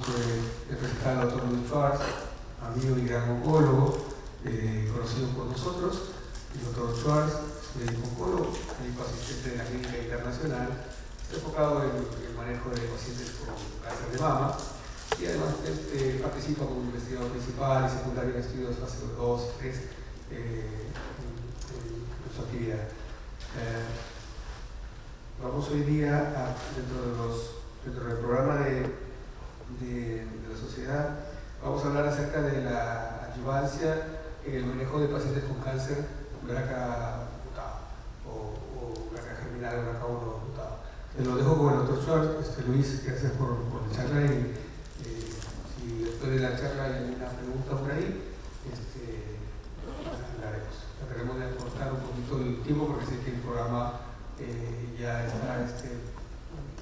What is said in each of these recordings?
de presentar al doctor Luis Schwartz, amigo y gran oncólogo, conocido por nosotros. El doctor Schwartz es médico oncólogo, médico asistente de la Clínica Internacional, está enfocado en el manejo de pacientes con cáncer de mama y además participa como investigador principal y secundario en estudios fase 2 y 3 en su actividad. Vamos hoy día dentro del programa de la sociedad, vamos a hablar acerca de la adyuvancia en el manejo de pacientes con cáncer BRCA mutado o BRCA germinal o BRCA1 mutado. Lo dejo con el doctor Schwartz. Luis, gracias por la charla y si después de la charla hay alguna pregunta por ahí, hablaremos. Trataremos de acortar un poquito el tiempo porque sé que el programa ya está,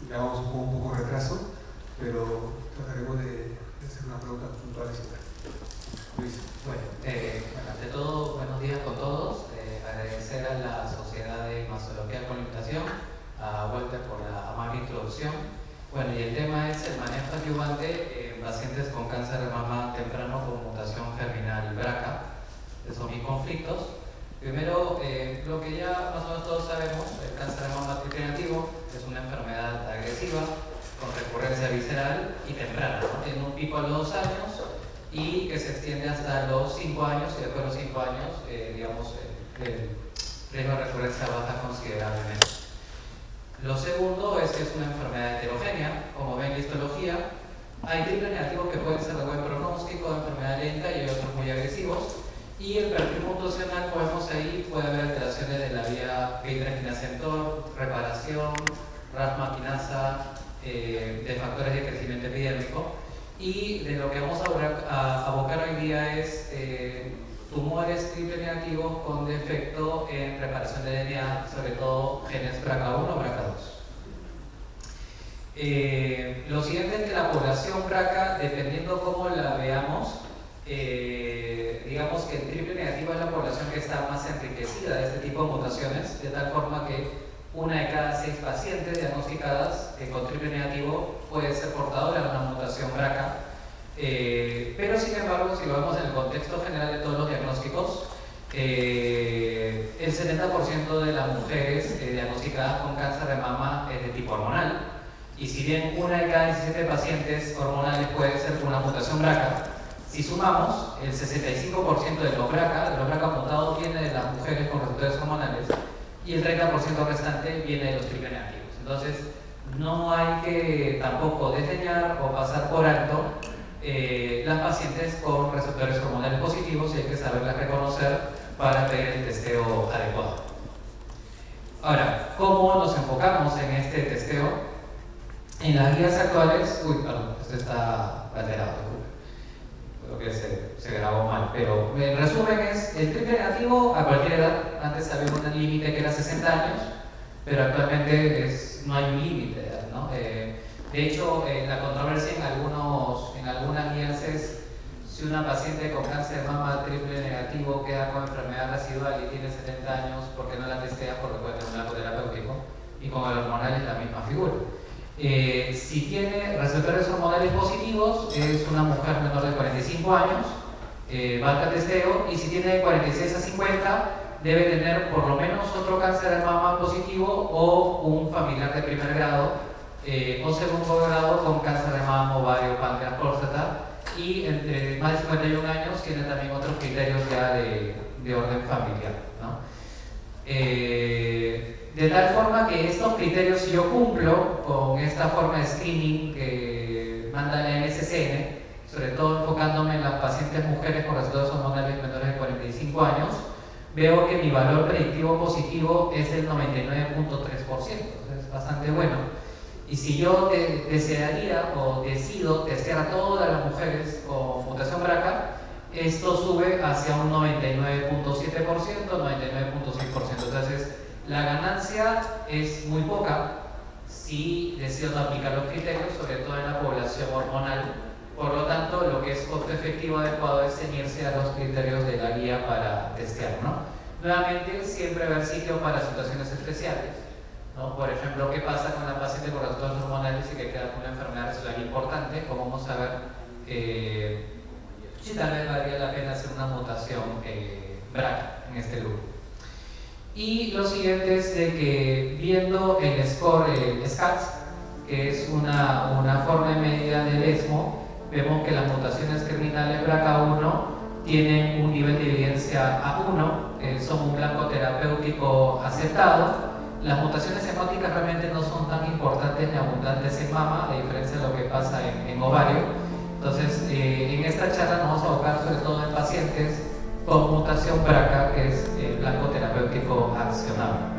ya vamos con un poco de retraso, pero trataremos de hacer una pregunta puntual y simple. Luis. Bueno, ante todo, buenos días con todos. Agradecer a la Sociedad de Hematología con Limitación, a Walter por la amable introducción. Bueno, y el tema es el manejo adyuvante en pacientes con cáncer de mama temprano con mutación germinal BRCA. Esos son mis conflictos. Primero, lo que ya más o menos todos sabemos, el cáncer de mama triple negativo es una enfermedad agresiva con recurrencia visceral y temprana, ¿no? Tiene un pico a los 2 años y que se extiende hasta los 5 años y después de los 5 años, el riesgo de recurrencia baja considerablemente. Lo segundo es que es una enfermedad heterogénea, como ven en la histología. Hay triple negativos que pueden ser de buen pronóstico, de enfermedad lenta y hay otros muy agresivos. Y el perfil mutacional, como vemos ahí, puede haber alteraciones de la vía P3-quinasa-mTOR, reparación, RAS-quinasa, de factores de crecimiento epidérmico. Y de lo que vamos a abocar hoy día es tumores triple negativos con defecto en reparación de DNA, sobre todo genes BRCA1 o BRCA2. Lo siguiente es que la población BRCA, dependiendo cómo la veamos, digamos que el triple negativo es la población que está más enriquecida de este tipo de mutaciones, de tal forma que 1 de cada 6 pacientes diagnosticadas con triple negativo puede ser portadora de una mutación BRCA. Pero sin embargo, si lo vemos en el contexto general de todos los diagnósticos, el 70% de las mujeres diagnosticadas con cáncer de mama es de tipo hormonal, y si bien 1 de cada 17 pacientes hormonales puede ser con una mutación BRCA, si sumamos, el 65% de los BRCA mutados viene de las mujeres con receptores hormonales y el 30% restante viene de los triple negativos. Entonces, no hay que tampoco desdeñar o pasar por alto las pacientes con receptores hormonales positivos, y hay que saberlas reconocer para pedir el testeo adecuado. Ahora, ¿cómo nos enfocamos en este testeo? En las guías actuales, esto está alterado, creo que se grabó mal, pero en resumen es el triple negativo a cualquier edad. Antes había un límite que era 60 años, pero actualmente no hay un límite de edad, ¿no? De hecho, la controversia en algunas guías es si una paciente con cáncer de mama triple negativo queda con enfermedad residual y tiene 70 años, ¿por qué no la testea? Porque puede tener un arco terapéutico, y con el hormonal es la misma figura. Si tiene receptores hormonales positivos, es una mujer menor de 45 años, va al testeo, y si tiene de 46 a 50, debe tener por lo menos otro cáncer de mama positivo o un familiar de primer grado o segundo grado con cáncer de mama, ovario, páncreas, próstata, y entre más de 51 años tiene también otros criterios ya de orden familiar, ¿no? De tal forma que estos criterios, si yo cumplo con esta forma de screening que manda la NCCN, sobre todo enfocándome en las pacientes mujeres con receptores hormonales menores de 45 años, veo que mi valor predictivo positivo es del 99.3%, es bastante bueno. Y si yo desearía o decido testear a todas las mujeres con mutación BRCA, esto sube hacia un 99.7%, 99.6%. Entonces, la ganancia es muy poca si decido no aplicar los criterios, sobre todo en la población hormonal. Por lo tanto, lo que es costo efectivo adecuado es ceñirse a los criterios de la guía para testear, ¿no? Nuevamente, siempre haber sitio para situaciones especiales. ¿no? Por ejemplo, ¿qué pasa con la paciente con receptores hormonales y que queda con una enfermedad residual importante? Como vamos a ver, si tal vez valdría la pena hacer una mutación BRCA en este grupo. Y lo siguiente es de que viendo el score SCAT, que es una forma medida del ESMO, vemos que las mutaciones germinales BRCA1 tienen un nivel de evidencia A1, son un blanco terapéutico aceptado. Las mutaciones hemóticas realmente no son tan importantes ni abundantes en mama, a diferencia de lo que pasa en ovario. Entonces, en esta charla nos vamos a abocar sobre todo en pacientes con mutación BRCA, que es el blanco terapéutico accionable.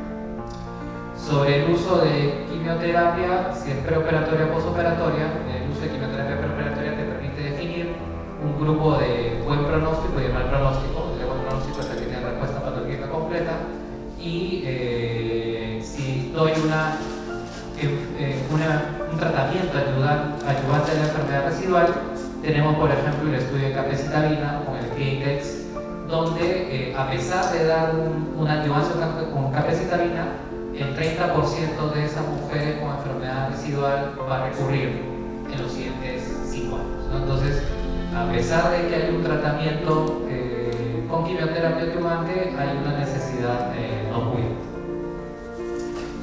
Sobre el uso de quimioterapia, si es preoperatoria o postoperatoria, el uso de quimioterapia preoperatoria te permite definir un grupo de buen pronóstico y de mal pronóstico. El de buen pronóstico es el que tiene respuesta patológica completa, y si doy un tratamiento ayudante de la enfermedad residual, tenemos por ejemplo el estudio de capecitabina con el CLIA-INDEX, donde a pesar de dar una adyuvancia con capecitabina, el 30% de esas mujeres con enfermedad residual va a recurrir en los siguientes 5 años, ¿no? Entonces, a pesar de que hay un tratamiento con quimioterapia adyuvante, hay una necesidad no muy alta.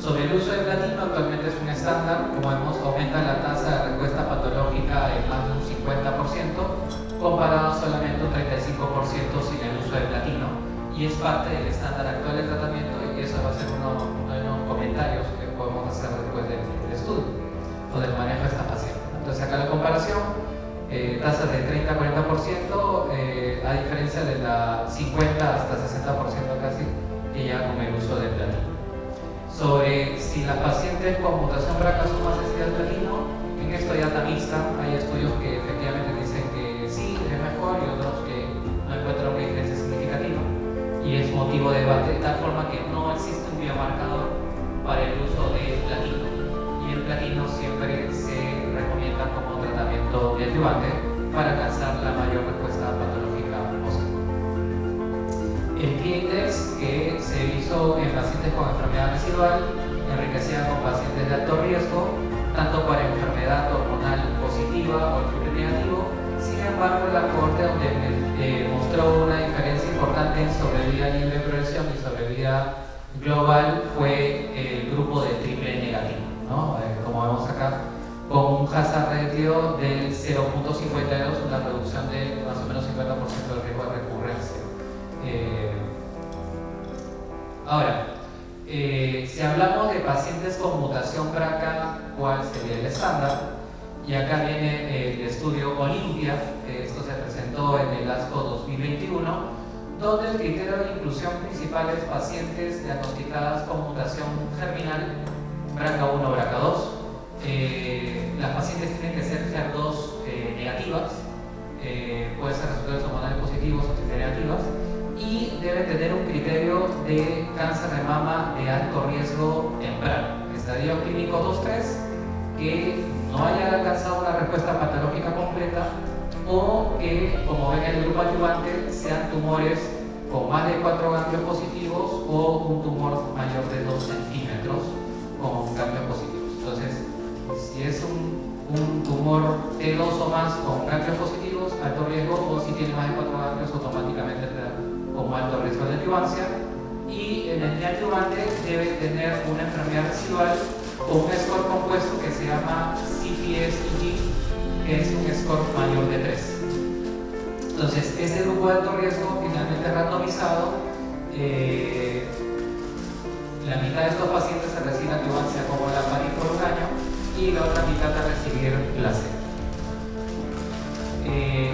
Sobre el uso de platino, actualmente es un estándar. Como vemos, aumenta la tasa de respuesta patológica en más de un 50%, comparado solamente un 35% sin el uso de platino, y es parte del estándar actual de tratamiento, y eso va a ser uno de los comentarios que podemos hacer después del estudio o del manejo de esta paciente. Entonces acá la comparación, tasas de 30 a 40%, a diferencia de la 50 hasta 60% casi que ya con el uso del platino. Sobre si las pacientes con mutación BRCA son más sensibles al platino, en esto ya está mixta. Hay estudios que efectivamente dicen que sí, es mejor, y otros que no encuentran una diferencia significativa, y es motivo de debate, de tal forma que no existe un biomarcador para el uso de platino, y el platino siempre se recomienda como tratamiento de adyuvante para alcanzar la mayor respuesta patológica posible. El CLIA-INDEX, que se hizo en pacientes con enfermedad residual, enriquecida con pacientes de alto riesgo, tanto para enfermedad hormonal positiva o triple negativo. Sin embargo, la cohorte donde mostró una diferencia importante en sobrevida libre de progresión y sobrevida global fue el grupo de triple negativo, ¿no? Como vemos acá, con un hazard ratio del 0.52, una reducción de más o menos 50% del riesgo de recurrencia. Ahora, si hablamos de pacientes con mutación BRCA, ¿cuál sería el estándar? Y acá viene el estudio Olimpia. Esto se presentó en el ASCO 2021, donde el criterio de inclusión principal es pacientes diagnosticadas con mutación germinal BRCA1 o BRCA2. Las pacientes tienen que ser HER2 negativas, puede ser receptores hormonales positivos o triple negativas, y debe tener un criterio de cáncer de mama de alto riesgo temprano, estadio clínico 2-3, que no haya alcanzado una respuesta patológica completa, o que, como ven en el grupo adyuvante, sean tumores con más de 4 ganglios positivos o un tumor mayor de 2 centímetros con ganglios positivos. Entonces, si es un tumor T2 o más con ganglios positivos, alto riesgo, o si tiene más de 4 ganglios, automáticamente como alto riesgo de adyuvancia. Y en el neoadyuvante debe tener una enfermedad residual con un score compuesto que se llama CPS-EG, que es un score mayor de 3. Entonces, este grupo de alto riesgo, finalmente randomizado, la mitad de estos pacientes se reciben adyuvancia como la parís por un año, y la otra mitad a recibir placebo.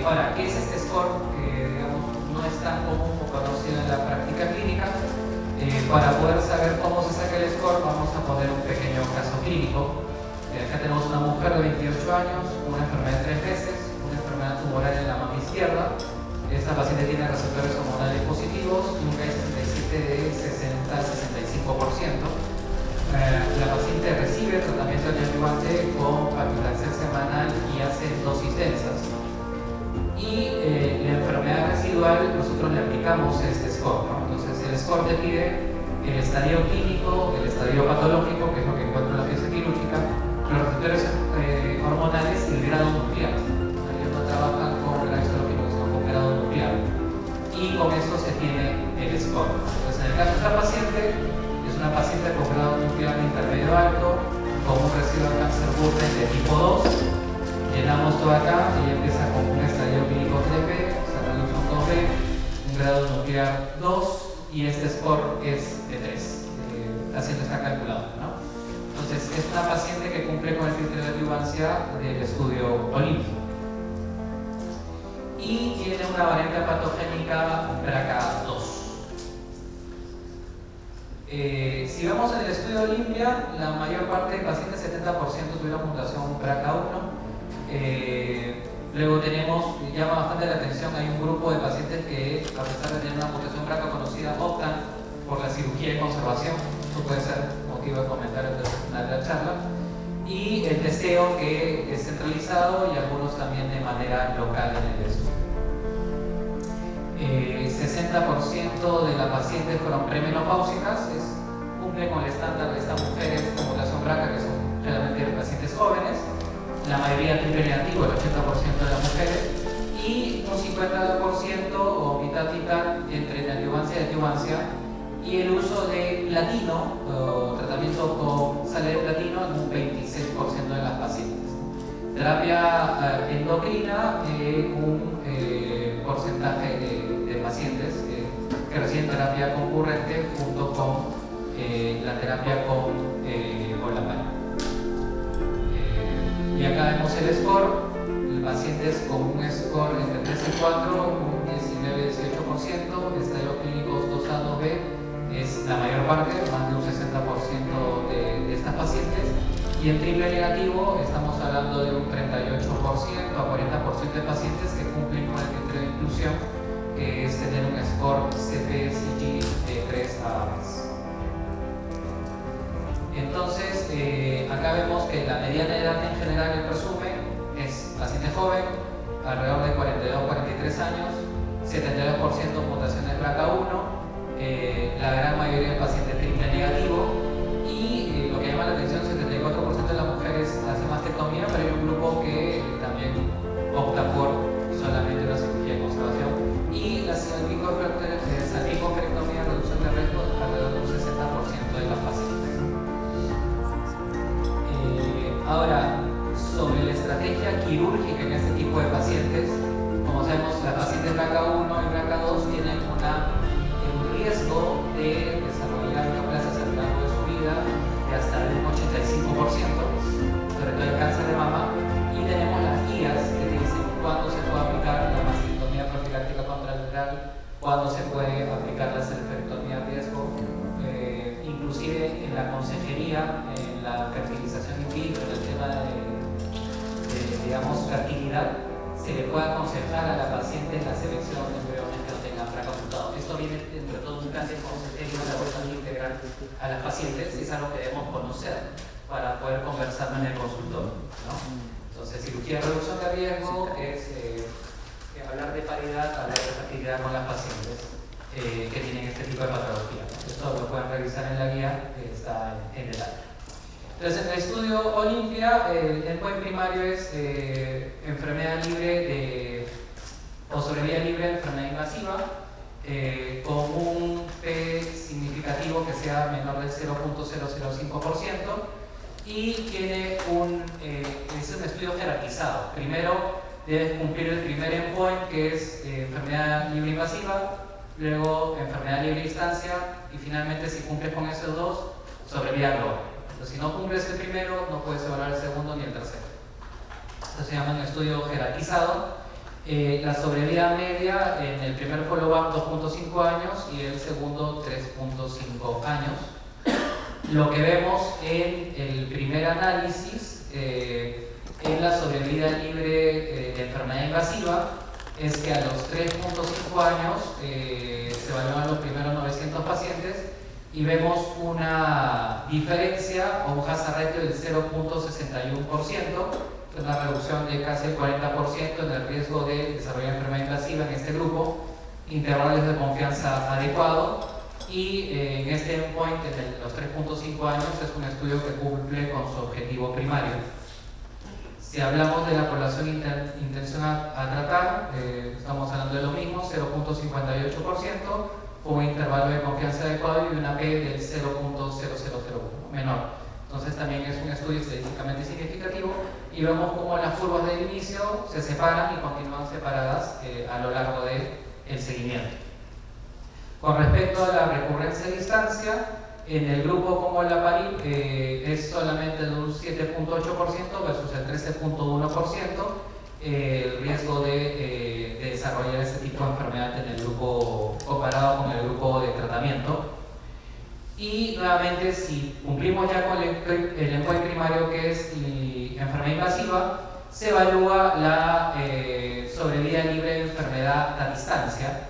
Ahora, ¿qué es este score? Que digamos no es tan común o conocido en la práctica clínica. Para poder saber cómo se saca el score, vamos a poner un pequeño caso clínico. Acá tenemos una mujer de 28 años, una enfermedad de 3 veces, una enfermedad tumoral en la mama izquierda. Esta paciente tiene receptores hormonales positivos y un Ki-67 de 60-65%. La paciente recibe tratamiento neoadyuvante con paclitaxel semanal y hace dosis densas. Y la enfermedad residual, nosotros le aplicamos este score, ¿no? Entonces el score te pide el estadio clínico, el estadio patológico, que es lo que encuentro en la pieza quirúrgica, los receptores hormonales y el grado nuclear. Ellos no trabajan con el histológico, sino con grado nuclear. Y con esto se tiene el score. Entonces, en el caso de esta paciente, es una paciente con grado nuclear intermedio alto, con un residuo de cáncer Burden de tipo 2. Llenamos todo acá y empieza con un estadio clínico 3B, se reduce un 2B, un grado nuclear 2 y este score es de 3. Haciendo esta calculadora, ¿no? Entonces, es una paciente que cumple con el criterio de adyuvancia del estudio Olimpia. Y tiene una variante patogénica BRCA2. Si vemos en el estudio Olimpia, la mayor parte de pacientes, 70% tuvieron mutación BRCA1. Luego llama bastante la atención, hay un grupo de pacientes que, a pesar de tener una mutación BRCA conocida, optan por la cirugía de conservación. Esto puede ser motivo de comentario al final de la charla. Y el testeo que es centralizado y algunos también de manera local en el estudio. 60% de las pacientes fueron premenopáusicas, cumple con el estándar de estas mujeres con mutación BRCA, que son generalmente pacientes jóvenes, la mayoría triple negativo, el 80% de las mujeres, y un 50% o mitad entre neoadyuvancia y adyuvancia, y el uso de platino, o tratamiento con sal de platino, en un 26% de las pacientes. Terapia endocrina, un porcentaje de pacientes que reciben terapia concurrente junto con la terapia con la PARI. Y acá vemos el score, pacientes con un score entre 3 y 4, un 19-18%, estadio clínicos 2A, 2B, es la mayor parte, más de un 60% de estas pacientes. Y en triple negativo estamos hablando de un 38% a 40% de pacientes que cumplen con el criterio de inclusión, que es tener un score CPSG de 3 a más. Entonces, acá vemos que la mediana edad en general, en resumen, es paciente joven, alrededor de 42-43 años, 72% mutaciones BRCA1, la gran mayoría de pacientes triple negativo, y lo que llama la atención, 74% de las mujeres hacen mastectomía, pero hay un grupo que también opta por solamente una cirugía de conservación, y la salpicoferectomía, reducción de riesgo, alrededor de un 60% de las pacientes. Ahora, sobre la estrategia quirúrgica en este tipo de pacientes, como sabemos, las pacientes BRCA1 y BRCA2 tienen un riesgo de desarrollar neoplasias a lo largo de su vida de hasta un 85%, sobre todo en cáncer de mama, y tenemos las guías que te dicen cuándo se puede aplicar la mastectomía profiláctica contralateral, cuándo se puede aplicar la cerebrectomía a riesgo, inclusive en la consejería, en la fertilización in vitro, en el tema de digamos, fertilidad, se le puede aconsejar a la paciente la selección de embriones que no tengan BRCA mutado. Esto viene entre todo un plan de consejería de laboratorio integral a las pacientes, es algo que debemos conocer para poder conversar en el consultorio, ¿no? Entonces, cirugía de reducción de riesgo es hablar de paridad, hablar de fertilidad con las pacientes que tienen este tipo de patología, ¿no? Esto lo pueden revisar en la guía que está en detalle. Entonces, en el estudio Olimpia, el endpoint primario es enfermedad libre o sobrevida libre de enfermedad invasiva, con un P significativo que sea menor del 0.005%, y tiene es un estudio jerarquizado. Primero debes cumplir el primer endpoint, que es enfermedad libre invasiva, luego enfermedad libre distancia, y finalmente, si cumples con esos dos, sobrevida global. Entonces, si no cumples el primero, no puedes evaluar el segundo ni el tercero. Esto se llama un estudio jerarquizado. La sobrevida media en el primer follow-up 2.5 años y el segundo 3.5 años. Lo que vemos en el primer análisis en la sobrevida libre de enfermedad invasiva es que a los 3.5 años se evalúan los primeros 900 pacientes y vemos una diferencia o un hazard ratio del 0.61%, una reducción de casi el 40% en el riesgo de desarrollar enfermedad invasiva en este grupo, intervalos de confianza adecuado, y en este endpoint, en los 3.5 años, es un estudio que cumple con su objetivo primario. Si hablamos de la población intención a tratar, estamos hablando de lo mismo, 0.58%, con un intervalo de confianza adecuado y una P del 0.0001, menor. Entonces también es un estudio estadísticamente significativo y vemos cómo las curvas del inicio se separan y continúan separadas a lo largo del seguimiento. Con respecto a la recurrencia a distancia, en el grupo como la PARI es solamente de un 7.8% versus el 13.1% el riesgo de desarrollar este tipo de enfermedad en el grupo comparado con el grupo de tratamiento. Y nuevamente, si cumplimos ya con el endpoint primario, que es enfermedad invasiva, se evalúa la sobrevida libre de enfermedad a distancia,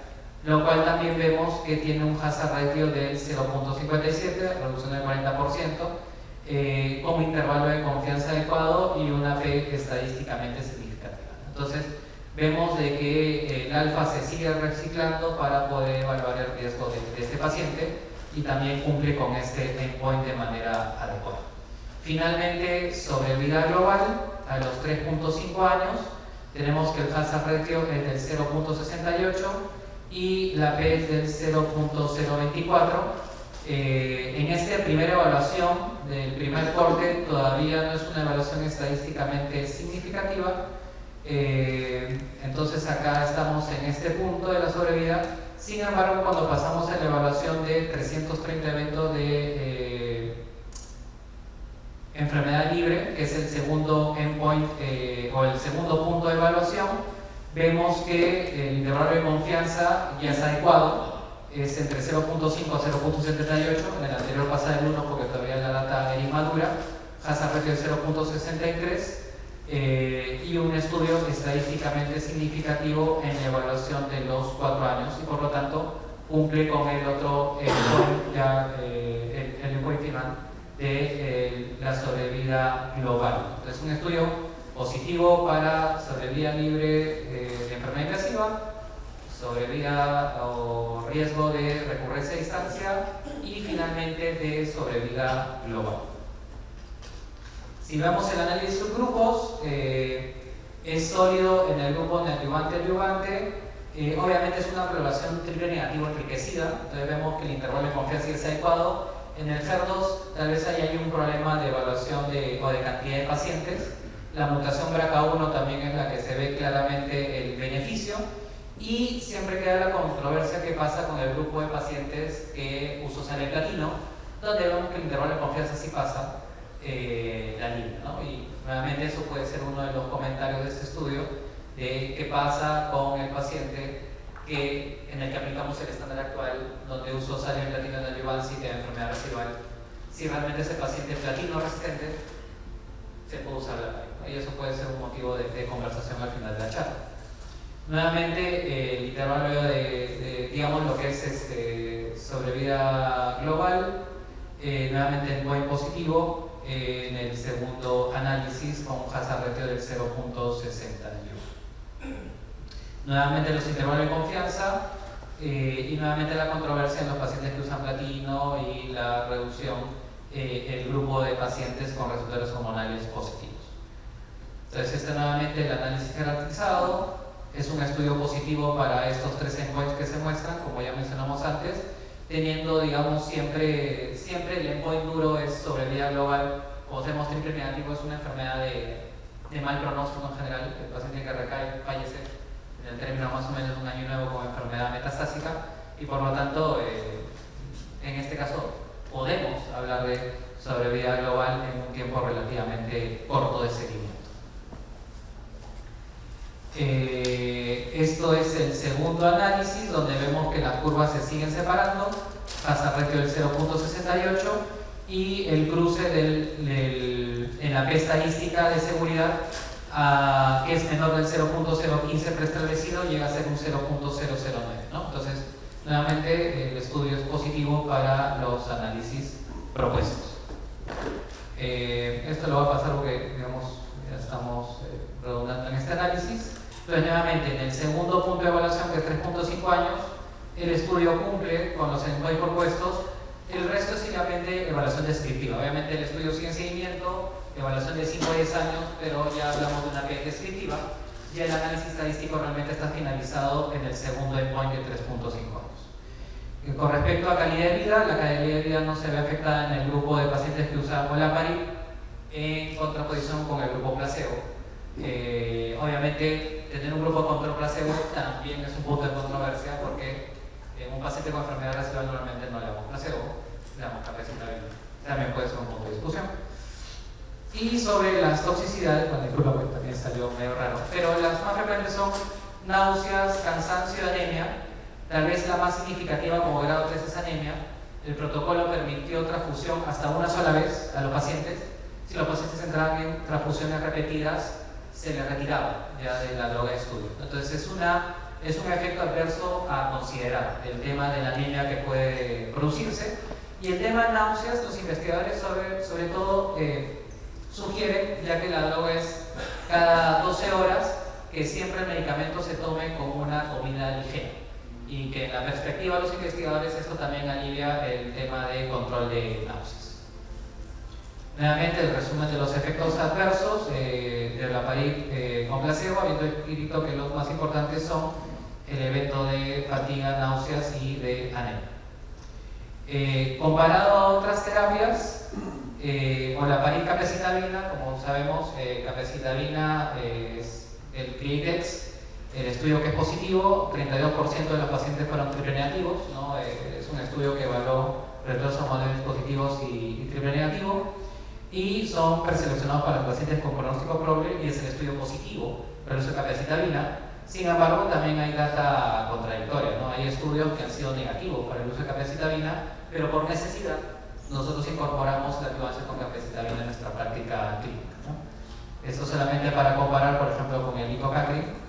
lo cual también vemos que tiene un hazard ratio del 0.57, reducción del 40%, con un intervalo de confianza adecuado y una P estadísticamente significativa. Entonces, vemos de que el alfa se sigue reciclando para poder evaluar el riesgo de este paciente y también cumple con este endpoint de manera adecuada. Finalmente, sobrevida global a los 3.5 años, tenemos que el hazard ratio es del 0.68 y la P es del 0.024. En esta primera evaluación del primer corte todavía no es una evaluación estadísticamente significativa, entonces acá estamos en este punto de la sobrevida. Sin embargo, cuando pasamos a la evaluación de 330 eventos de enfermedad libre, que es el segundo endpoint o el segundo punto de evaluación, vemos que el intervalo de confianza ya es adecuado, es entre 0.5 a 0.78, en el anterior pasa del 1 porque todavía la data era inmadura, hazard ratio de 0.63, y un estudio estadísticamente significativo en la evaluación de los 4 años y por lo tanto cumple con el otro el endpoint final de la sobrevida global. Entonces, un estudio positivo para sobrevida libre de enfermedad invasiva, sobrevida o riesgo de recurrencia a distancia y finalmente de sobrevida global. Si vemos el análisis de subgrupos, es sólido en el grupo neoadyuvante-adyuvante. Obviamente es una población triple negativo enriquecida, entonces vemos que el intervalo de confianza es adecuado. En el HER2 tal vez ahí hay un problema de evaluación o de cantidad de pacientes. La mutación BRCA1 también es la que se ve claramente el beneficio y siempre queda la controversia que pasa con el grupo de pacientes que usó sal platino, donde vemos que el intervalo de confianza sí pasa la línea, ¿no? Y nuevamente eso puede ser uno de los comentarios de este estudio de qué pasa con el paciente en el que aplicamos el estándar actual, donde usó sal platino en adyuvancia y tiene enfermedad residual. Si realmente ese paciente es platino resistente, se puede usar la PARI, y eso puede ser un motivo de conversación al final de la charla. Nuevamente, el intervalo digamos lo que es sobrevida global, nuevamente endpoint positivo en el segundo análisis con un hazard ratio del 0.61. Nuevamente los intervalos de confianza y nuevamente la controversia en los pacientes que usan platino y la reducción el grupo de pacientes con receptores hormonales positivos. Entonces nuevamente el análisis jerarquizado es un estudio positivo para estos 3 endpoints que se muestran, como ya mencionamos antes, teniendo, digamos, siempre el endpoint duro es sobrevida global. Como sabemos, triple negativo es una enfermedad de mal pronóstico en general. El paciente que recae fallece en el término más o menos de un año nuevo con enfermedad metastásica y por lo tanto, en este caso, podemos hablar de sobrevida global en un tiempo relativamente corto de seguimiento. Esto es el segundo análisis donde vemos que las curvas se siguen separando, hazard ratio del 0.68 y el cruce en la P estadística de seguridad que es menor del 0.015 preestablecido, llega a ser un 0.009, ¿no? Entonces, nuevamente el estudio es positivo para los análisis propuestos. Esto lo va a pasar porque, digamos, ya estamos redundando en este análisis. Entonces, nuevamente, en el segundo punto de evaluación, que es 3.5 años, el estudio cumple con los endpoints propuestos. El resto es simplemente evaluación descriptiva. Obviamente el estudio sigue en seguimiento, evaluación de 5 o 10 años, pero ya hablamos de una PEC descriptiva. Y el análisis estadístico realmente está finalizado en el segundo endpoint de 3.5 años. Con respecto a calidad de vida, la calidad de vida no se ve afectada en el grupo de pacientes que usaban olaparib, en contraposición con el grupo placebo. Obviamente, tener un grupo control placebo también es un punto de controversia porque un paciente con enfermedad residual normalmente no le damos placebo, le damos capecitabina. También puede ser un punto de discusión. Y sobre las toxicidades, bueno, disculpa porque también salió medio raro, pero las más frecuentes son náuseas, cansancio y anemia. Tal vez la más significativa como grado 3 es anemia. El protocolo permitió transfusión hasta una sola vez a los pacientes. Si los pacientes entraban en transfusiones repetidas, se les retiraba ya de la droga de estudio. Entonces es un efecto adverso a considerar, el tema de la anemia que puede producirse. Y el tema de náuseas, los investigadores sobre todo sugieren, ya que la droga es cada 12 horas, que siempre el medicamento se tome como una comida ligera. Y que en la perspectiva de los investigadores esto también alivia el tema de control de náuseas. Nuevamente el resumen de los efectos adversos de olaparib con placebo, habiendo escrito que los más importantes son el evento de fatiga, náuseas y de anemia. Comparado a otras terapias, olaparib capecitabina, como sabemos, capecitabina es el CLIDEX. El estudio que es positivo, 32% de los pacientes fueron triple negativos, ¿no? Es un estudio que evaluó retrocesos hormonales positivos y triple negativo, y son preseleccionados para los pacientes con pronóstico probable, y es el estudio positivo para el uso de capecitabina. Sin embargo, también hay data contradictoria, ¿no? Hay estudios que han sido negativos para el uso de capecitabina, pero por necesidad nosotros incorporamos la adjuvancia con capecitabina en nuestra práctica clínica, ¿no? Esto solamente para comparar, por ejemplo, con el icocacrin.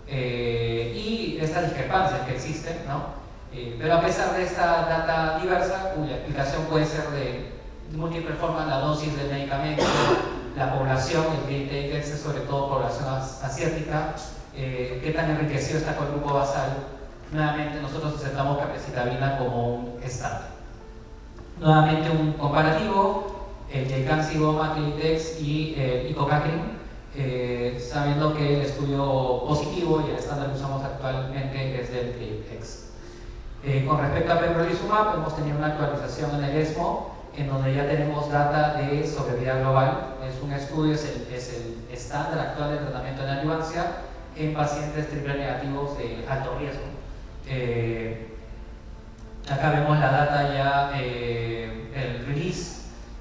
Y estas discrepancias que existen, ¿no? Pero a pesar de esta data diversa, cuya explicación puede ser de múltiple formas, la dosis del medicamento, la población, el DTX, sobre todo población asiática, qué tan enriquecido está con el grupo basal, nuevamente nosotros aceptamos capecitabina como un estándar. Nuevamente un comparativo, el Jaycan-Ciboma, Clidex y el icocacrin. Sabiendo que el estudio positivo y el estándar que usamos actualmente es del CLIDEX. Con respecto a pembrolizumab, hemos tenido una actualización en el ESMO, en donde ya tenemos data de sobrevida global. Es un estudio, es el estándar actual de tratamiento en adjuvancia en pacientes triple negativos de alto riesgo. Acá vemos la data ya, el release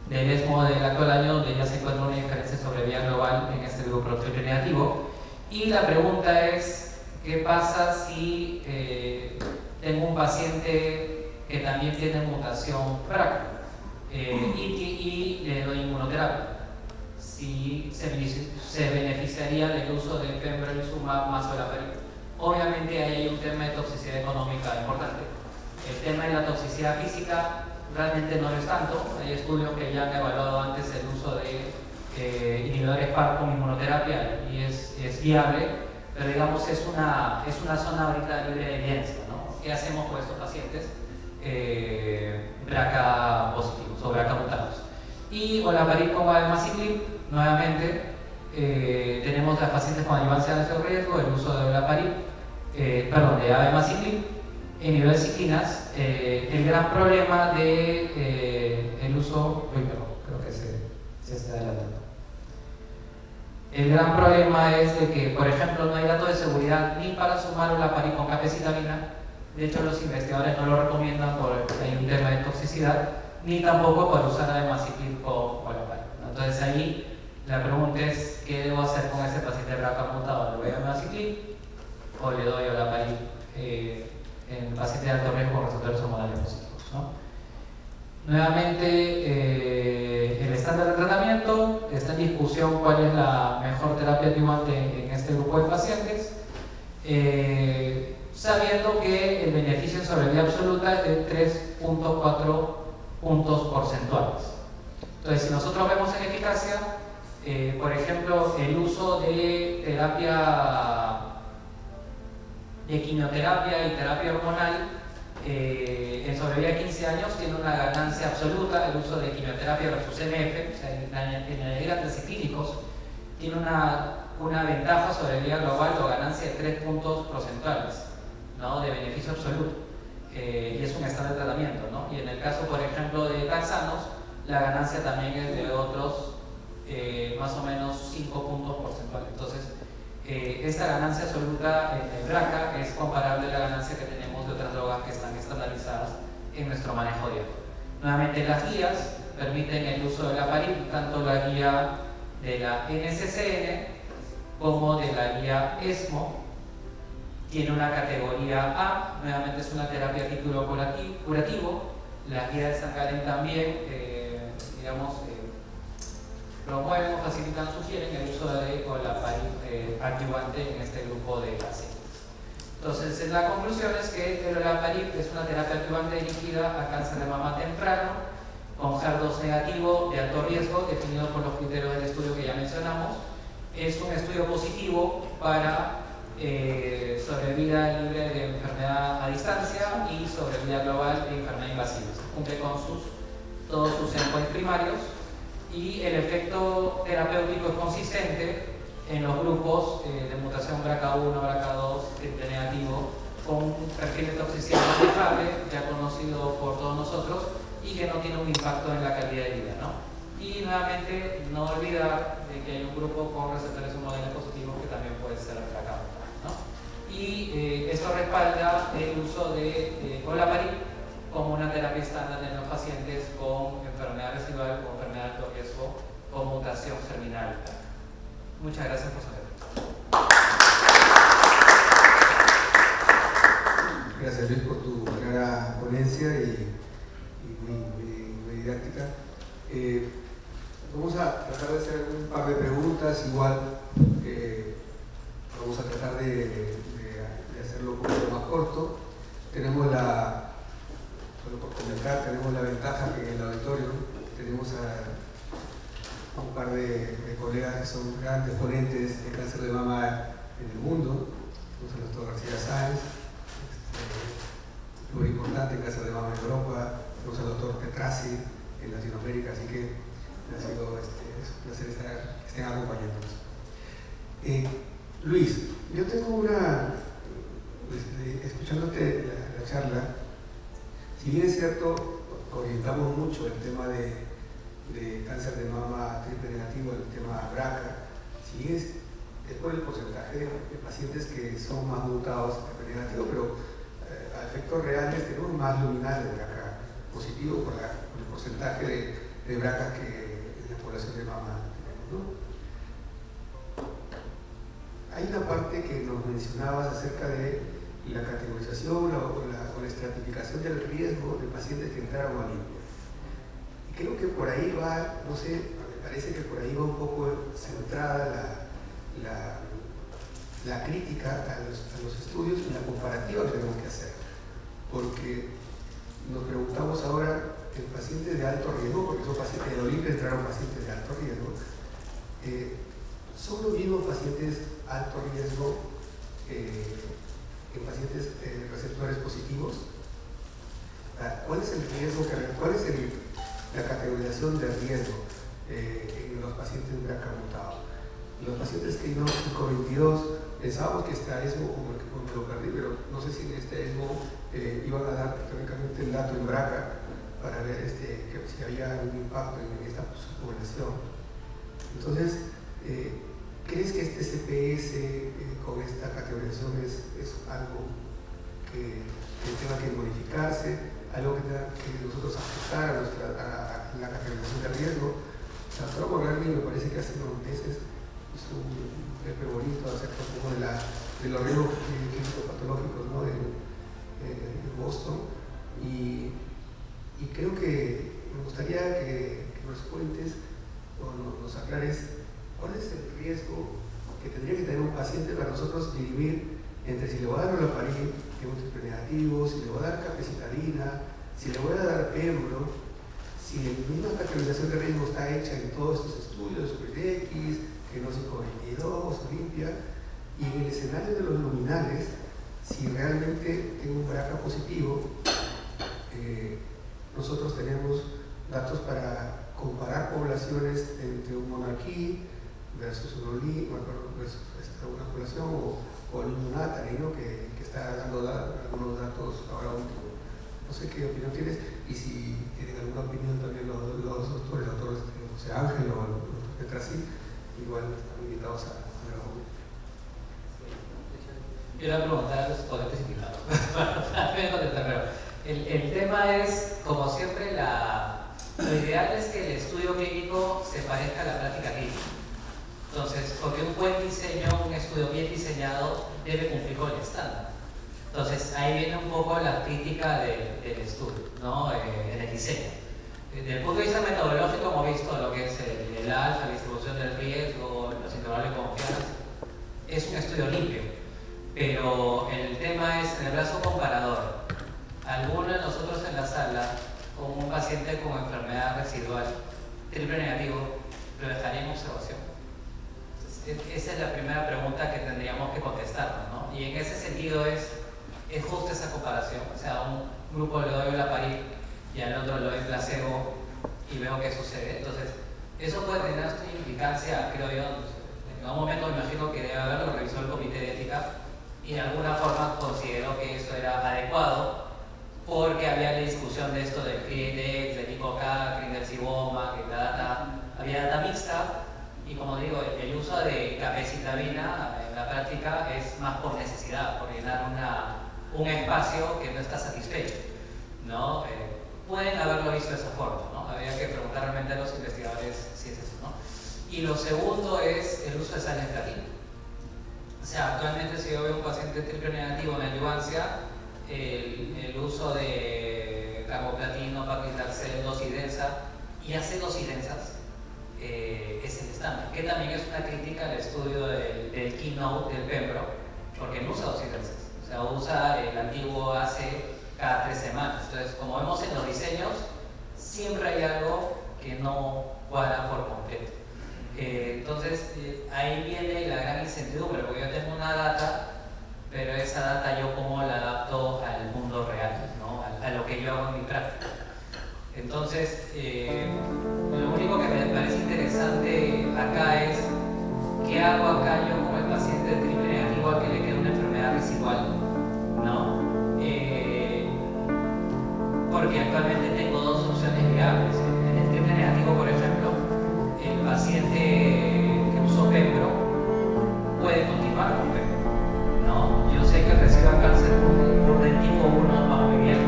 del ESMO del actual año, donde ya se encuentra una diferencia sobre vía global en este grupo triple negativo. Y la pregunta es, ¿qué pasa si tengo un paciente que también tiene mutación BRCA y le doy inmunoterapia? Si se beneficiaría del uso de pembrolizumab más olaparib. Obviamente ahí hay un tema de toxicidad económica importante. El tema de la toxicidad física realmente no lo es tanto. Hay estudios que ya han evaluado antes el uso de inhibidores PARP con inmunoterapia y es viable, pero digamos es una zona ahorita libre de evidencia, ¿no? ¿Qué hacemos con estos pacientes BRCA positivos o BRCA mutados? Y olaparib con abemaciclib, nuevamente tenemos a pacientes con adjuvancia de alto riesgo, el uso de olaparib, de abemaciclib. En nivel de ciclinas, el gran problema de el uso, creo que se está adelantando. El gran problema es de que, por ejemplo, no hay datos de seguridad ni para sumar olaparib con capecitabina. De hecho, los investigadores no lo recomiendan por hay un tema de toxicidad, ni tampoco para usar abemaciclib con olaparib. Entonces ahí la pregunta es, ¿qué debo hacer con ese paciente BRCA mutado? ¿Le doy abemaciclib o le doy olaparib en pacientes de alto riesgo con receptores hormonales positivos, ¿no? Nuevamente, el estándar de tratamiento está en discusión cuál es la mejor terapia adjuvante en este grupo de pacientes, sabiendo que el beneficio en sobrevida absoluta es de 3.4 puntos porcentuales. Entonces, si nosotros vemos en eficacia, por ejemplo, el uso de terapia de quimioterapia y terapia hormonal en sobrevida de 15 años tiene una ganancia absoluta el uso de quimioterapia versus NF, o sea, en la de clínicos tiene una ventaja sobre vida global o ganancia de 3 puntos porcentuales, ¿no?, de beneficio absoluto, y es un estándar de tratamiento, ¿no? Y en el caso, por ejemplo, de taxanos, la ganancia también es de otros más o menos 5 puntos porcentuales. Entonces, esta ganancia absoluta en BRCA es comparable a la ganancia que tenemos de otras drogas que están estandarizadas en nuestro manejo diario. Nuevamente, las guías permiten el uso de la PARIP, tanto la guía de la NCCN como de la guía ESMO. Tiene una categoría A, nuevamente es una terapia a título curativo. Las guías de San Galen también, promueven o facilitan, sugieren el uso de la PARIP adyuvante en este grupo de pacientes. Entonces, la conclusión es que la PARIP es una terapia adyuvante dirigida a cáncer de mama temprano, con HER2 negativo de alto riesgo, definido por los criterios del estudio que ya mencionamos. Es un estudio positivo para sobrevida libre de enfermedad a distancia y sobrevida global de enfermedad invasiva. Cumple con todos sus endpoints primarios, y el efecto terapéutico es consistente en los grupos de mutación BRCA1, BRCA2, triple negativo, con un perfil de toxicidad manejable, ya conocido por todos nosotros, y que no tiene un impacto en la calidad de vida, ¿no? Y nuevamente, no olvidar de que hay un grupo con receptores homogéneos positivos que también puede ser BRCA1, ¿no? Y esto respalda el uso de olaparib como una terapia estándar en los pacientes con enfermedad residual o enfermedad de alto riesgo con mutación germinal. Muchas gracias por saber. Gracias, Luis, por tu clara ponencia y muy didáctica. Vamos a tratar de hacer un par de preguntas, igual vamos a tratar de hacerlo un poco más corto. Tenemos solo por comentar, tenemos la ventaja que en el auditorio tenemos a un par de colegas que son grandes ponentes de cáncer de mama en el mundo. Tenemos al doctor García Sáenz, muy importante en cáncer de mama en Europa. Tenemos al doctor Petrassi en Latinoamérica, así que ha sido es un placer que estén acompañándonos. Luis, yo tengo escuchándote la charla, si bien es cierto, orientamos mucho el tema de cáncer de mama triple negativo, el tema BRCA, si bien es por el porcentaje de pacientes que son más mutados triple negativo, pero a efectos reales tenemos más luminales de BRCA positivo por el porcentaje de BRCA que en la población de mama tenemos, ¿no? Hay una parte que nos mencionabas acerca de la categorización o la estratificación del riesgo de pacientes que entraron a limpia. Y creo que por ahí va, no sé, me parece que por ahí va un poco centrada la crítica a los estudios y la comparativa que tenemos que hacer. Porque nos preguntamos ahora en pacientes de alto riesgo, porque son pacientes de Olimpia entraron pacientes de alto riesgo, ¿son los mismos pacientes alto riesgo en pacientes receptores positivos? ¿Cuál es el riesgo, cuál es la categorización de riesgo en los pacientes BRCA mutados? Los pacientes que no 522, pensábamos que este ESMO, como me lo perdí, pero no sé si en este ESMO iban a dar teóricamente el dato en BRCA para ver si había algún impacto en esta subpoblación. Entonces, ¿crees que este CPS con esta categorización es algo que tenga que modificarse, algo que tenga que nosotros ajustar a la categorización de riesgo? La doctora Morgani me parece que hace unos meses hizo un paper bonito acerca un poco de los riesgos clínico-patológicos, ¿no? de Boston, y creo que me gustaría que nos cuentes o nos aclares cuál es el riesgo que tendría que tener un paciente para nosotros dirimir entre si le voy a dar olaparib, que es un triple negativo, si le voy a dar capecitabina, si le voy a dar pembro, si la misma categorización de riesgo está hecha en todos estos estudios, SUPERX, que no 522, Olimpia, y en el escenario de los luminales, si realmente tengo un BRCA positivo, nosotros tenemos datos para comparar poblaciones entre un monarquí versus versus una población o el Nunatari, ¿no? que está dando algunos datos ahora último. No sé qué opinión tienes y si tienen alguna opinión también los autores, José Ángel o así, igual están invitados a la reunión. Yo le voy a preguntar a los ponentes invitados para contestar, pero el tema es, como siempre, lo ideal es que el estudio clínico se parezca a la práctica clínica. Entonces, porque un buen diseño, un estudio bien diseñado, debe cumplir con el estándar. Entonces, ahí viene un poco la crítica del estudio, ¿no? En el diseño. Desde el punto de vista metodológico, hemos visto lo que es el alfa, la distribución del riesgo, los intervalos de confianza. Es un estudio limpio, pero el tema es en el brazo comparador. Algunos de nosotros en la sala, con un paciente con enfermedad residual, triple negativo, lo dejaría en observación. Entonces, esa es la primera pregunta que tendríamos que contestarnos, ¿no? Y en ese sentido es justa esa comparación. O sea, a un grupo le doy olaparib y al otro le doy placebo y veo qué sucede. Entonces, eso puede tener su implicancia, creo yo. En algún momento me imagino que debe haberlo revisó el comité de ética y de alguna forma consideró que eso era adecuado porque había la discusión de esto del CRIEDEX, del ICOCA, del CIBOMA, que había data mixta y como digo, el uso de capecitabina en la práctica es más por necesidad, por llenar un espacio que no está satisfecho, ¿no? Pueden haberlo visto de esa forma, ¿no? Habría que preguntar realmente a los investigadores si es eso, ¿no? Y lo segundo es el uso de sal de platino. O sea, actualmente si yo veo un paciente triple negativo en adyuvancia, el uso de carboplatino, paclitaxel, dosidensa y hace dosidensas es el estándar, que también es una crítica al estudio del keynote del Pembro, porque no usa dosidensas, o sea, usa el antiguo AC cada 3 semanas. Entonces, como vemos en los diseños, siempre hay algo que no cuadra por completo. Entonces, ahí viene la gran incertidumbre, porque yo tengo una data, pero esa data yo cómo la adapto al mundo real, ¿no? A lo que yo hago en mi práctica. Entonces, lo único que me parece interesante acá es qué hago acá yo con el paciente triple negativo al que le queda una enfermedad residual, ¿no? Porque actualmente tengo 2 opciones viables. En el triple negativo, por ejemplo, el paciente que usó Pembro puede continuar con Pembro, ¿no? Yo sé que reciba cáncer del tipo 1 va muy bien.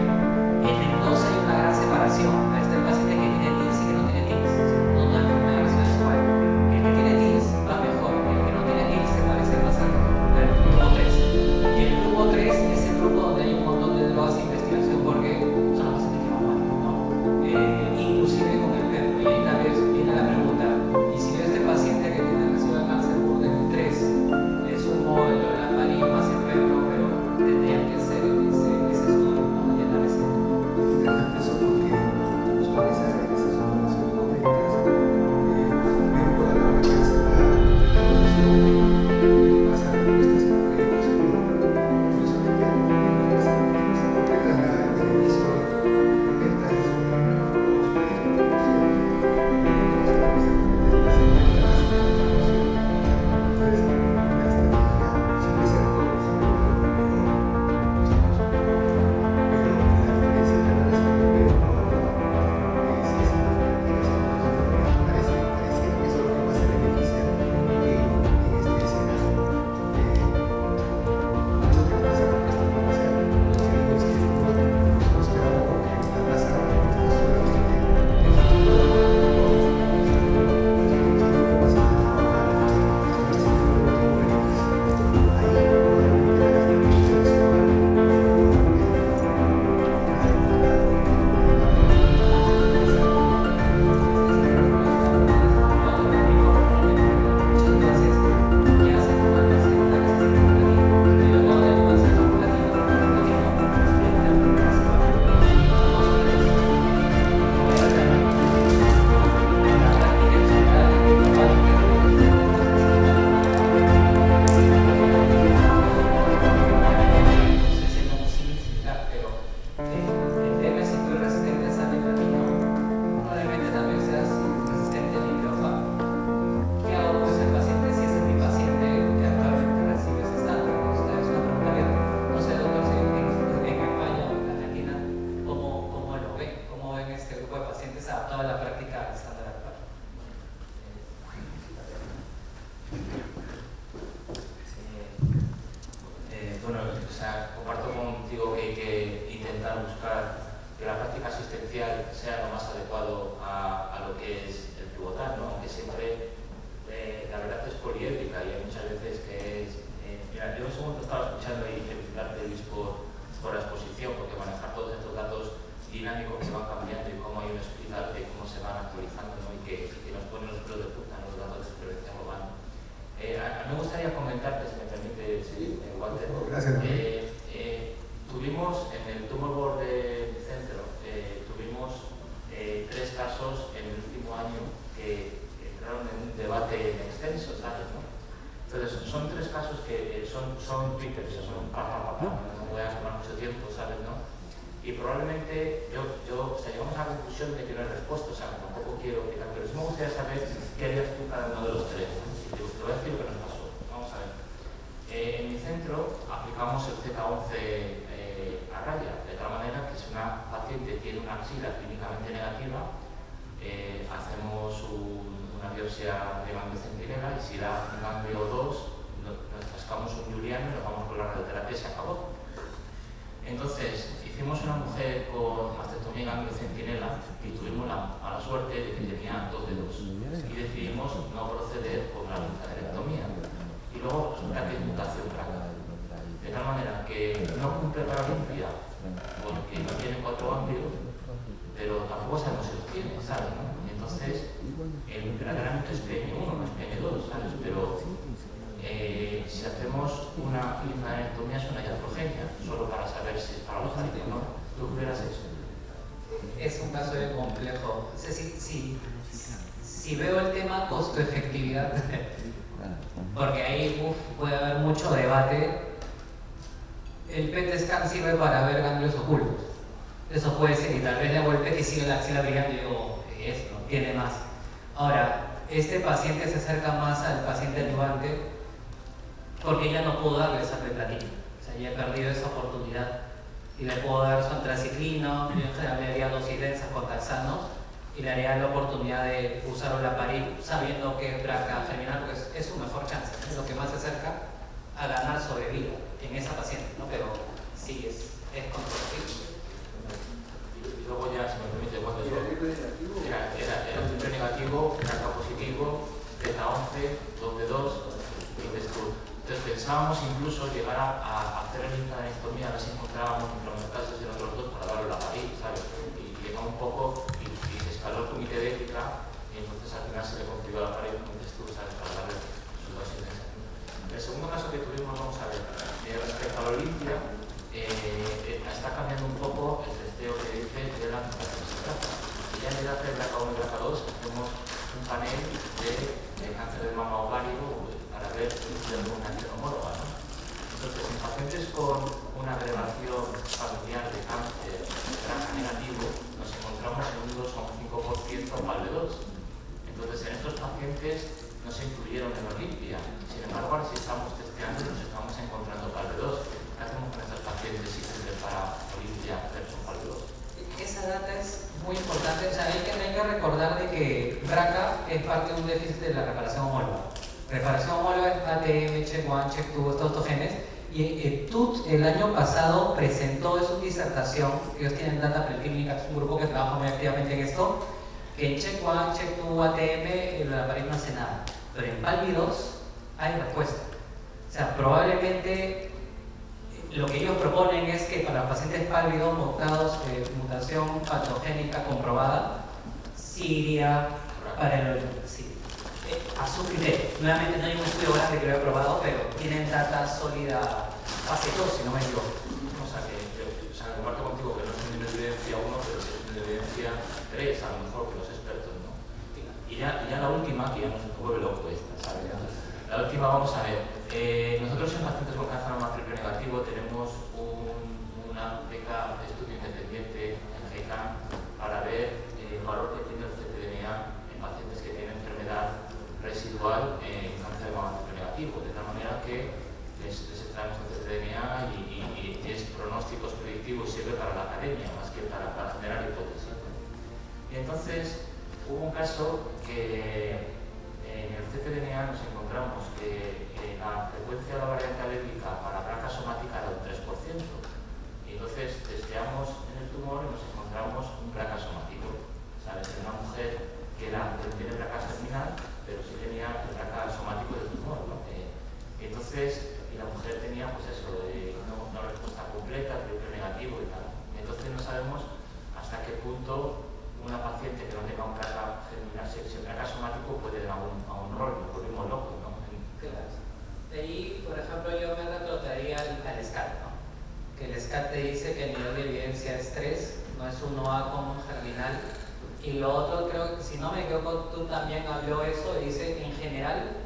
En el 2 hay una gran separación. Está el paciente que tiene TILS y que no tiene TILS. No toda enfermedad residual es igual. El que tiene TILS va mejor. El que no tiene TILS se parece más al tipo 3. intentar buscar que la práctica asistencial sea lo más adecuado a lo que es el pivotal, ¿no? Aunque siempre la verdad es poliédrica y hay muchas veces que es... mira, yo según te estaba escuchando y felicitarte, Luis, por la exposición, porque manejar todos estos datos dinámicos que van cambiando y cómo hay un hospital de cómo se van actualizando, ¿no? y que nos ponen los pelos de punta en los datos de prevención global. A mí me gustaría comentarte, si me permite, Walter. Gracias. Tuvimos en el tumor board del centro, tuvimos 3 casos en el último año que entraron en un debate extenso, ¿sabes? ¿No? Entonces, son 3 casos que son Twitter, son no voy a tomar mucho tiempo, ¿sabes? ¿No? Y probablemente llegamos a la conclusión de que no hay respuesta, o sea, tampoco quiero quitar, pero sí me gustaría saber qué harías tú cada uno de los 3. Te voy a decir lo que nos pasó. Vamos a ver. En mi centro aplicamos el Z11 a raya, de tal manera que si una paciente tiene una axila clínicamente negativa, hacemos una biopsia de ganglio centinela y si da un ganglio 2, nos cascamos un juliano y nos vamos con la radioterapia y se acabó. Entonces, hicimos una mujer con mastectomía y ganglio centinela y tuvimos la mala suerte de que tenía 2 dedos y decidimos no proceder con la linfadenectomía. Y luego resulta que es mutación BRCA. De tal manera que no cumple para Olimpia porque no tiene 4 ganglios, pero tampoco sabemos si los tiene, ¿sabes? ¿No? Y entonces, el tratamiento es PN1, no es PN2, ¿sabes? Pero si hacemos una linfadenectomía es una iatrogenia, solo para saber si es para los o no. ¿Tú hubieras hecho? Es un caso de complejo. O sea, si veo el tema costo-efectividad, porque ahí puede haber mucho debate. El PET scan sirve para ver ganglios ocultos. Eso puede ser, y tal vez le hago el PET y sigue la axila brillante y digo, eso, no tiene más. Ahora, este paciente se acerca más al paciente adyuvante porque ya no puedo darle sarbeplatina. O sea, ya he perdido esa oportunidad. Y le puedo dar su antraciclino, yo en general le haría dosis densas con taxanos y le haría la oportunidad de usar olaparib sabiendo que es BRCA germinal, porque es su mejor chance, es lo que más se acerca a ganar sobrevida en esa paciente, ¿no? Pero sí, es controvertido. Y luego ya, si me permite, cuando yo era triple negativo, BRCA positivo, Z11, 2 de 2, dices tú. Entonces pensábamos incluso llegar a hacer la linfadenectomía, a ver si encontrábamos micrometastasis en otros 2 para darle la parid, ¿sabes? Y llegó un poco y se escaló el comité de ética y entonces al final se le configuró la parid, como dices tú, ¿sabes? Para darle su dosis de esa. El segundo caso que tuvimos, vamos a ver, respecto a la Olimpia, está cambiando un poco el testeo que dice de la metastasis. Y ya en vez de hacer BRCA1 y BRCA2, hacemos un panel de cáncer de mama ovario para ver si hay alguna cáncer homóloga, ¿no? Entonces, en pacientes con una agregación familiar de cáncer BRCA negativo, nos encontramos en un 2 o un 5% PAL-B2. Entonces, en estos pacientes no se incluyeron en Olimpia. Sin embargo, ahora si estamos testeando, nos estamos encontrando PAL-B2. ¿Qué hacemos con estos pacientes si se para Olimpia versus PAL-B2? Esa data es muy importante. O sea, hay que recordar de que BRCA es parte de un déficit de la reparación homóloga. Reparación homóloga es ATM, CHEK1, CHEK2, todos estos genes. Y TUT el año pasado presentó en su disertación, ellos tienen data preclínica, es un grupo que trabaja muy activamente en esto, que en CHEK1, CHEK2, ATM, la pared no hace nada. Pero en PALB2 hay respuesta. O sea, probablemente lo que ellos proponen es que para los pacientes PALB2 mutados de mutación patogénica comprobada, sí iría para el sí. A su criterio. Nuevamente no hay un estudio grande que lo haya probado, pero tienen data sólida fase 2, si no me equivoco. O sea, comparto contigo que no es un nivel de evidencia 1, pero sí es un nivel de evidencia 3, a lo mejor que los expertos, ¿no? Y ya la última, que ya nos vuelve loco esta, ¿sabes? La última, vamos a ver. Nosotros en pacientes con cáncer mama triple negativo tenemos una beca de estudio independiente en GECAM para ver el valor que tiene el ctDNA en pacientes que tienen enfermedad residual en cáncer de mama triple negativo, de tal manera que les extraemos el ctDNA y es pronósticos predictivos y sirve para la academia más que para generar hipótesis. Y entonces hubo un caso que en el ctDNA nos encontramos que la frecuencia de la variante alérgica para BRCA somática era un 3%. Y entonces testeamos en sabemos hasta qué punto una paciente que no tenga un BRCA germinal, si el BRCA somático puede ir a un rol, lo volvemos loco, ¿no? Claro. De ahí, por ejemplo, yo me retrotraería al SCAT, ¿no? Que el SCAT te dice que el nivel de evidencia es 3, no es 1A como germinal. Y lo otro, creo que si no me equivoco, tú también habló eso, dice en general,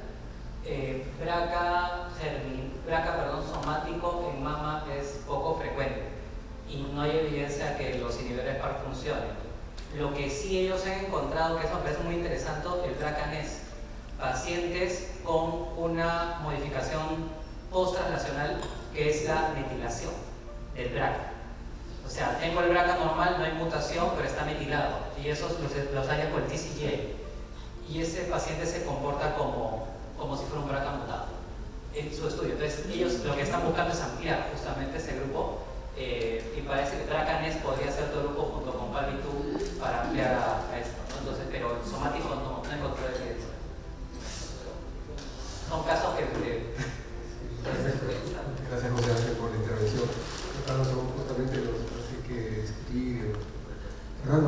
BRCA somático en mama es poco frecuente y no hay evidencia que los inhibidores PARP funcionen. Lo que sí ellos han encontrado, que eso me parece muy interesante, el BRCA-NES, pacientes con una modificación post-translacional que es la metilación del BRCA. O sea, tengo el BRCA normal, no hay mutación, pero está metilado. Y esos los hallan con el TCGA. Y ese paciente se comporta como si fuera un BRCA mutado en su estudio. Entonces, ellos lo que están buscando es ampliar justamente ese grupo. Y parece que BRCA-NES podría ser otro grupo junto con PALB2 para ampliar a esto, ¿no? Entonces, pero el somático no encontró evidencia. Son casos que... Gracias, José Ángel, por la intervención. Acá son justamente los que hay que discutir. Fernando,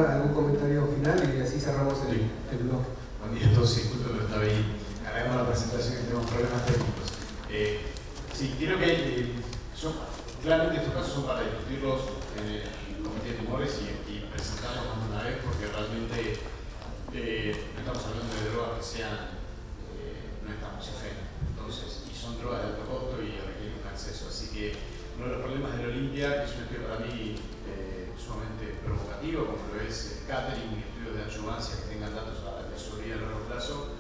¿algún comentario final? Y así cerramos el blog. Buen día a todos, sí, justo me estaba ahí cargando la presentación y tenemos problemas técnicos. Sí, creo que claramente estos casos son para discutirlos en el Comité de Tumores y presentarlos más de una vez, porque realmente no estamos hablando de drogas que sean, no estamos en entonces, y son drogas de alto costo y requieren un acceso. Así que uno de los problemas de la Olimpia, que es un estudio para mí sumamente provocativo, como lo es catering y estudios de adyuvancia que tengan datos de sobrevida a largo plazo,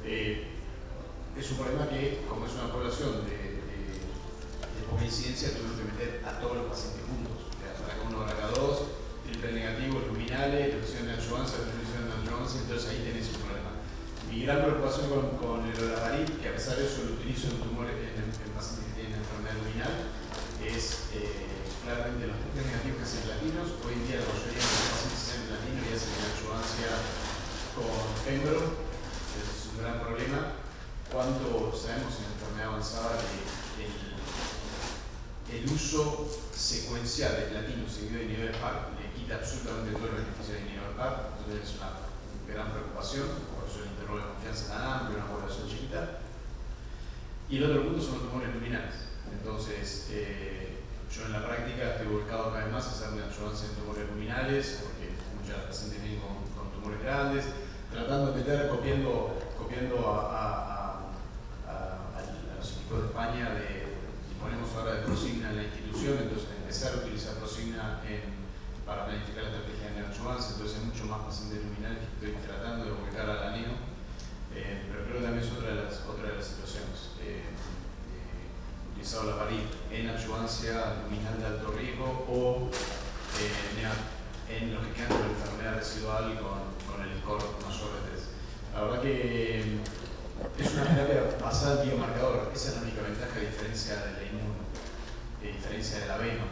es un problema que, como es una población de poca incidencia, tuvimos que meter a todos los pacientes juntos, BRCA1, BRCA2, triple negativo, luminales, detección de adyuvancia, entonces ahí tenés un problema. Mi gran preocupación con el olaparib, que a pesar de eso lo utilizo en tumores en pacientes que tienen enfermedad luminal, es claramente los triple negativos que hacen latinos. Hoy en día la mayoría de los pacientes hacen latino y hacen adyuvancia con pembro, es un gran problema. ¿Cuánto sabemos en enfermedad avanzada el uso secuencial de platino seguido de inhibidor PARP le quita absolutamente todo el beneficio de inhibidor PARP? Entonces es una gran preocupación, por eso el intervalo de confianza tan amplio, una población chiquita. Y el otro punto son los tumores luminales. Entonces, yo en la práctica estoy buscando cada vez más hacer una adyuvancia en tumores luminales, porque muchas pacientes vienen con tumores grandes, tratando de meter, copiando a los equipos de España ponemos ahora de Prosigna en la institución, entonces empezar a utilizar Prosigna para planificar la estrategia de neoadjuvancia, entonces hay mucho más pacientes luminales que estoy tratando de ubicar al aneo, pero creo que también es otra de las situaciones. Utilizado la PARP en adyuvancia luminal de alto riesgo o en lo que queda con la enfermedad residual con el score mayor de 3. La verdad que es una terapia basada en biomarcador, esa es la única ventaja a diferencia de la inmuno, a diferencia de la BEMA,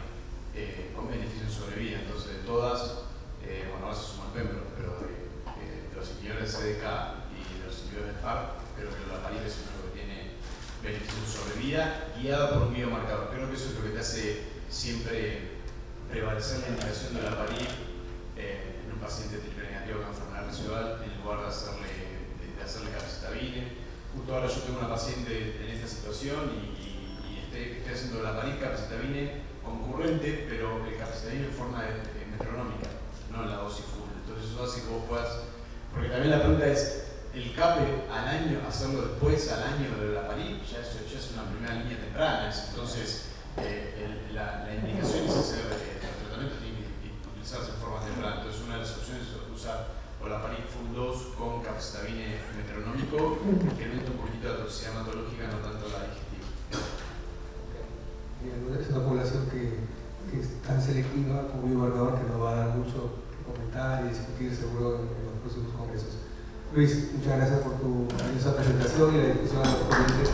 con beneficio en sobrevida. Entonces, de todas, bueno, ahora se suma el pembro, pero de los inhibidores de CDK y de los inhibidores de PARP, creo que la PARP es uno que tiene beneficio en sobrevida, guiada por un biomarcador. Creo que eso es lo que te hace siempre prevalecer la indicación de la PARP en un paciente triple negativo con enfermedad residual, en lugar de hacerle capecitabine. Justo ahora yo tengo una paciente en esta situación y estoy haciendo la PARP capecitabine concurrente, pero el capecitabine en forma metronómica, no en la dosis full. Entonces eso hace que vos puedas, porque también la pregunta es, el CAPE al año, hacerlo después al año de la PARP, ya es una primera línea temprana. Entonces la indicación es hacer, los tratamientos tienen que utilizarse en forma temprana. Entonces una de las opciones es usar o la PARP full 2 con capecitabine metronómico, que aumenta un poquito la toxicidad hematológica, no tanto la digestiva. Es una población que es tan selectiva como biomarcador que nos va a dar mucho que comentar y discutir seguro en los próximos congresos. Luis, muchas gracias por tu valiosa presentación y la discusión a los ponentes.